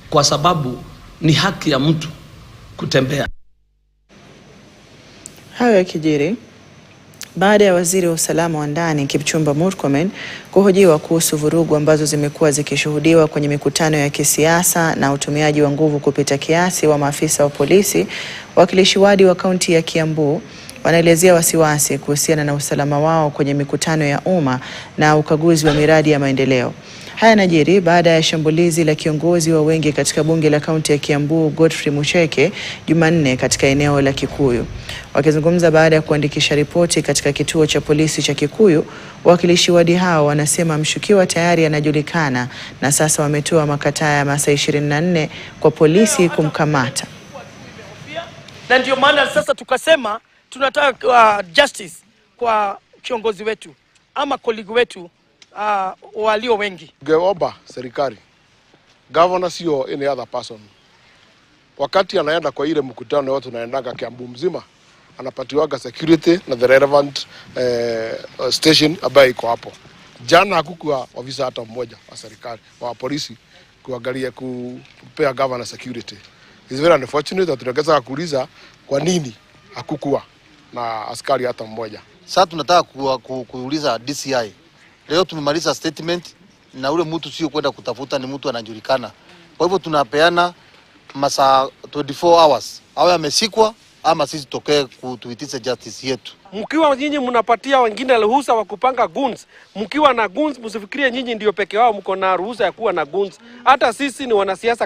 kwa sababu ni haki ya mtu kutembea. Hayo yakijiri baada ya waziri wa usalama wa ndani Kipchumba Murkomen kuhojiwa kuhusu vurugu ambazo zimekuwa zikishuhudiwa kwenye mikutano ya kisiasa na utumiaji wa nguvu kupita kiasi wa maafisa wa polisi. Wakilishi wadi wa kaunti ya Kiambu wanaelezea wasiwasi kuhusiana na usalama wao kwenye mikutano ya umma na ukaguzi wa miradi ya maendeleo. Haya yanajiri baada ya shambulizi la kiongozi wa wengi katika bunge la kaunti ya Kiambu Godfrey Mucheke Jumanne katika eneo la Kikuyu. Wakizungumza baada ya kuandikisha ripoti katika kituo cha polisi cha Kikuyu, wakilishi wadi hao wanasema mshukiwa tayari anajulikana na sasa wametoa makataa ya masaa 24 kwa polisi kumkamata. Na ndio maana sasa tukasema tunataka justice kwa kiongozi wetu ama colleague wetu walio wengi. Geomba serikali, governor sio any other person. Wakati anaenda kwa ile mkutano yote tunaendaga Kiambu mzima, anapatiwaga security na the relevant station ambayo iko hapo. Jana hakukuwa ofisa hata mmoja wa serikali wa polisi kuangalia kupea governor security. It's very unfortunate that tunaweza kuuliza kwa nini hakukuwa na askari hata mmoja. Sasa tunataka kuuliza DCI. Leo tumemaliza statement na ule mtu sio kwenda kutafuta, ni mtu anajulikana. Kwa hivyo tunapeana masaa 24 hours. Awe amesikwa ama sisi tokee kutuitisha justice yetu. Mkiwa nyinyi mnapatia wengine ruhusa wa kupanga guns, mkiwa na guns msifikirie nyinyi ndio peke yao mko na ruhusa ya kuwa na guns. Hata sisi ni wanasiasa